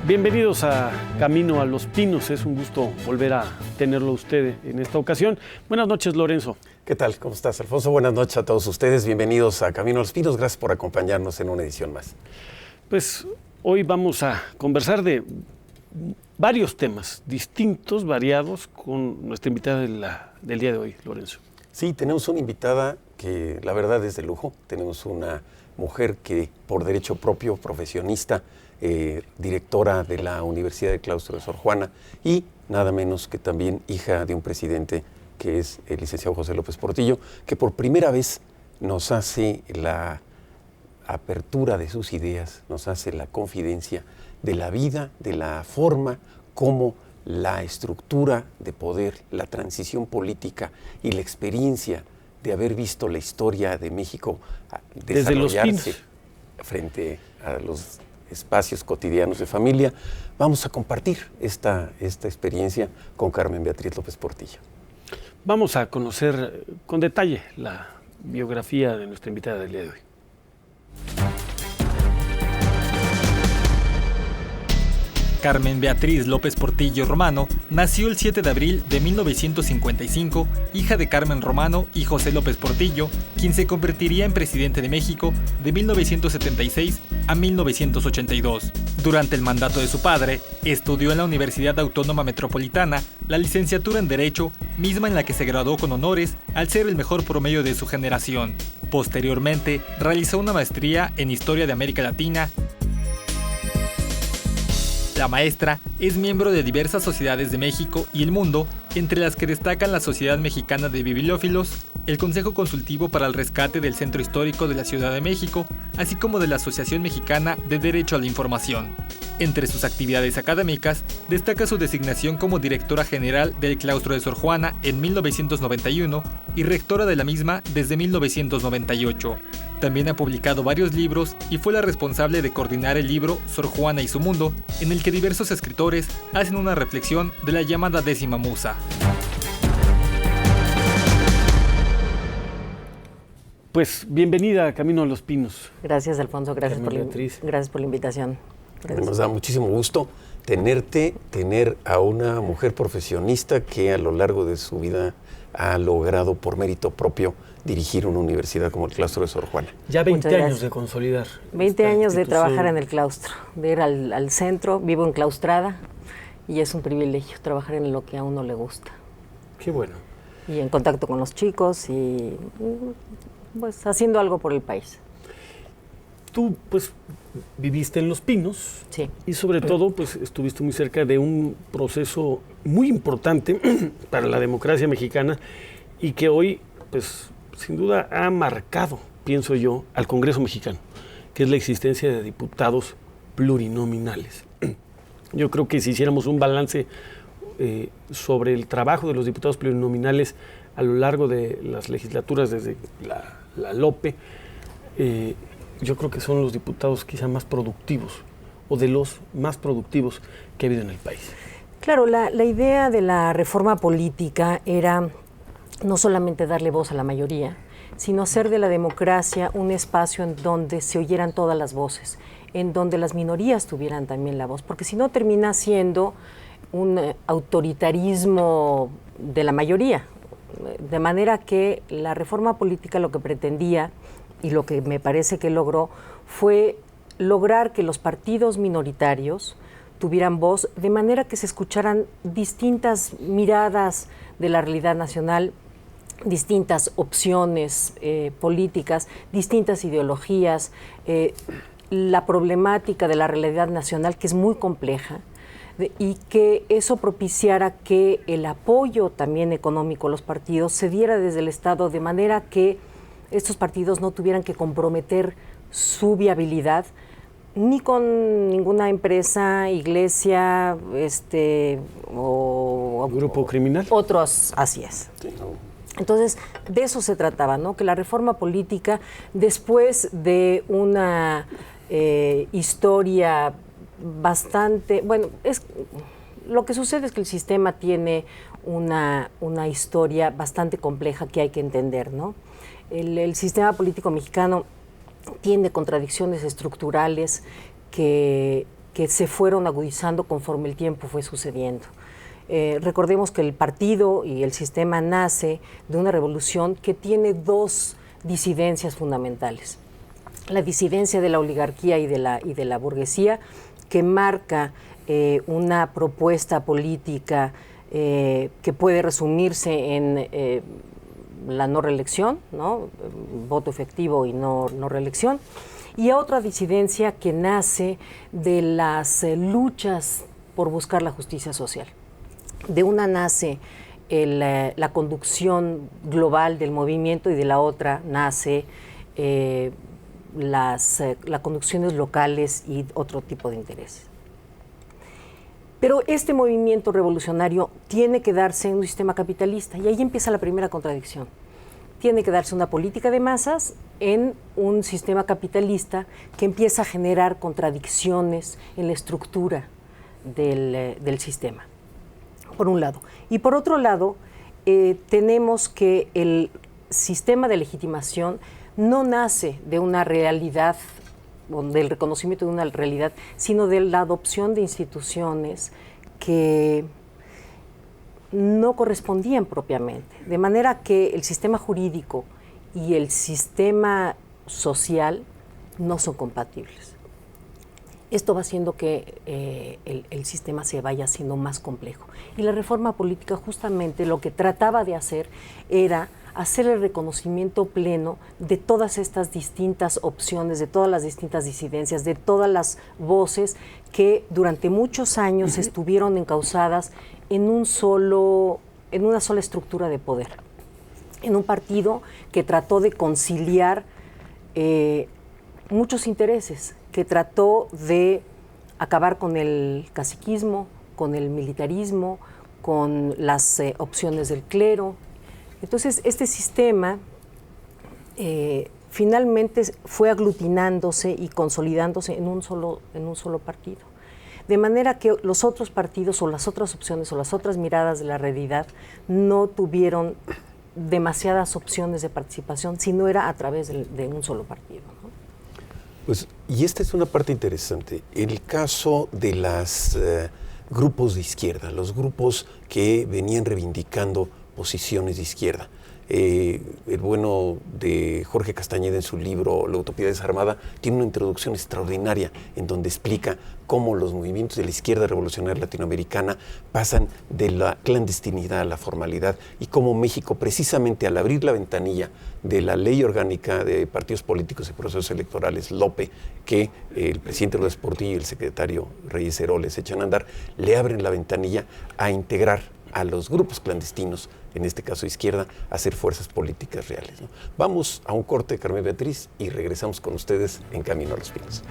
Bienvenidos a Camino a los Pinos. Es un gusto volver a tenerlo usted en esta ocasión. Buenas noches, Lorenzo. ¿Qué tal? ¿Cómo estás, Alfonso? Buenas noches a todos ustedes. Bienvenidos a Camino a los Pinos. Gracias por acompañarnos en una edición más. Pues hoy vamos a conversar de varios temas distintos, variados, con nuestra invitada del día de hoy, Lorenzo. Sí, tenemos una invitada que la verdad es de lujo. Tenemos una mujer que por derecho propio, profesionista, directora de la Universidad del Claustro de Sor Juana y nada menos que también hija de un presidente que es el licenciado José López Portillo, que por primera vez nos hace la apertura de sus ideas, nos hace la confidencia de la vida, de la forma como la estructura de poder, la transición política y la experiencia de haber visto la historia de México desarrollarse frente a los espacios cotidianos de familia. Vamos a compartir esta experiencia con Carmen Beatriz López Portillo. Vamos a conocer con detalle la biografía de nuestra invitada del día de hoy. Carmen Beatriz López Portillo Romano nació el 7 de abril de 1955, hija de Carmen Romano y José López Portillo, quien se convertiría en presidente de México de 1976 a 1982. Durante el mandato de su padre, estudió en la Universidad Autónoma Metropolitana la licenciatura en Derecho, misma en la que se graduó con honores al ser el mejor promedio de su generación. Posteriormente, realizó una maestría en Historia de América Latina. La maestra es miembro de diversas sociedades de México y el mundo, entre las que destacan la Sociedad Mexicana de Bibliófilos, el Consejo Consultivo para el Rescate del Centro Histórico de la Ciudad de México, así como de la Asociación Mexicana de Derecho a la Información. Entre sus actividades académicas, destaca su designación como directora general del Claustro de Sor Juana en 1991 y rectora de la misma desde 1998. También ha publicado varios libros y fue la responsable de coordinar el libro Sor Juana y su mundo, en el que diversos escritores hacen una reflexión de la llamada décima musa. Pues bienvenida a Camino a los Pinos. Gracias, Alfonso. Gracias por la invitación. Gracias. Nos da muchísimo gusto tener a una mujer profesionista que a lo largo de su vida ha logrado por mérito propio dirigir una universidad como el Claustro de Sor Juana. Ya 20 años de consolidar. 20 años de trabajar en el claustro, de ir al centro, vivo enclaustrada y es un privilegio trabajar en lo que a uno le gusta. Qué bueno. Y en contacto con los chicos y pues haciendo algo por el país. Tú pues viviste en Los Pinos. Sí. Y sobre todo pues estuviste muy cerca de un proceso muy importante para la democracia mexicana y que hoy pues sin duda ha marcado, pienso yo, al Congreso mexicano, que es la existencia de diputados plurinominales. Yo creo que si hiciéramos un balance sobre el trabajo de los diputados plurinominales a lo largo de las legislaturas desde la LOPE, yo creo que son los diputados quizá más productivos o de los más productivos que ha habido en el país. Claro, la idea de la reforma política era no solamente darle voz a la mayoría, sino hacer de la democracia un espacio en donde se oyeran todas las voces, en donde las minorías tuvieran también la voz, porque si no termina siendo un autoritarismo de la mayoría. De manera que la reforma política lo que pretendía, y lo que me parece que logró, fue lograr que los partidos minoritarios tuvieran voz, de manera que se escucharan distintas miradas de la realidad nacional, distintas opciones políticas, distintas ideologías, la problemática de la realidad nacional, que es muy compleja, y que eso propiciara que el apoyo también económico a los partidos se diera desde el Estado, de manera que estos partidos no tuvieran que comprometer su viabilidad ni con ninguna empresa, iglesia, o grupo criminal. Otros, así es. Sí, no. Entonces, de eso se trataba, ¿no? Que la reforma política, después de una historia bastante, bueno, lo que sucede es que el sistema tiene una historia bastante compleja que hay que entender, ¿no? El sistema político mexicano tiene contradicciones estructurales que que se fueron agudizando conforme el tiempo fue sucediendo. Recordemos que el partido y el sistema nace de una revolución que tiene dos disidencias fundamentales. La disidencia de la oligarquía y de la burguesía, que marca una propuesta política que puede resumirse en la no reelección, ¿no? Voto efectivo y no reelección, y otra disidencia que nace de las luchas por buscar la justicia social. De una nace la conducción global del movimiento y de la otra nace las conducciones locales y otro tipo de intereses. Pero este movimiento revolucionario tiene que darse en un sistema capitalista y ahí empieza la primera contradicción. Tiene que darse una política de masas en un sistema capitalista que empieza a generar contradicciones en la estructura del sistema, por un lado. Y por otro lado, tenemos que el sistema de legitimación no nace de una realidad, o del reconocimiento de una realidad, sino de la adopción de instituciones que no correspondían propiamente. De manera que el sistema jurídico y el sistema social no son compatibles. Esto va haciendo que el sistema se vaya haciendo más complejo. Y la reforma política justamente lo que trataba de hacer era hacer el reconocimiento pleno de todas estas distintas opciones, de todas las distintas disidencias, de todas las voces que durante muchos años estuvieron encausadas en una sola estructura de poder, en un partido que trató de conciliar muchos intereses, que trató de acabar con el caciquismo, con el militarismo, con las opciones del clero. Entonces, este sistema finalmente fue aglutinándose y consolidándose en un solo partido. De manera que los otros partidos o las otras opciones o las otras miradas de la realidad no tuvieron demasiadas opciones de participación, sino era a través de un solo partido, ¿no? Pues, y esta es una parte interesante. El caso de los grupos de izquierda, los grupos que venían reivindicando posiciones de izquierda. El bueno de Jorge Castañeda en su libro La utopía desarmada tiene una introducción extraordinaria en donde explica cómo los movimientos de la izquierda revolucionaria latinoamericana pasan de la clandestinidad a la formalidad y cómo México, precisamente al abrir la ventanilla de la ley orgánica de partidos políticos y procesos electorales, LOPE, que el presidente López Portillo y el secretario Reyes Heroles echan a andar, le abren la ventanilla a integrar a los grupos clandestinos, en este caso izquierda, a hacer fuerzas políticas reales, ¿no? Vamos a un corte, Carmen Beatriz, y regresamos con ustedes en Camino a los Pinos.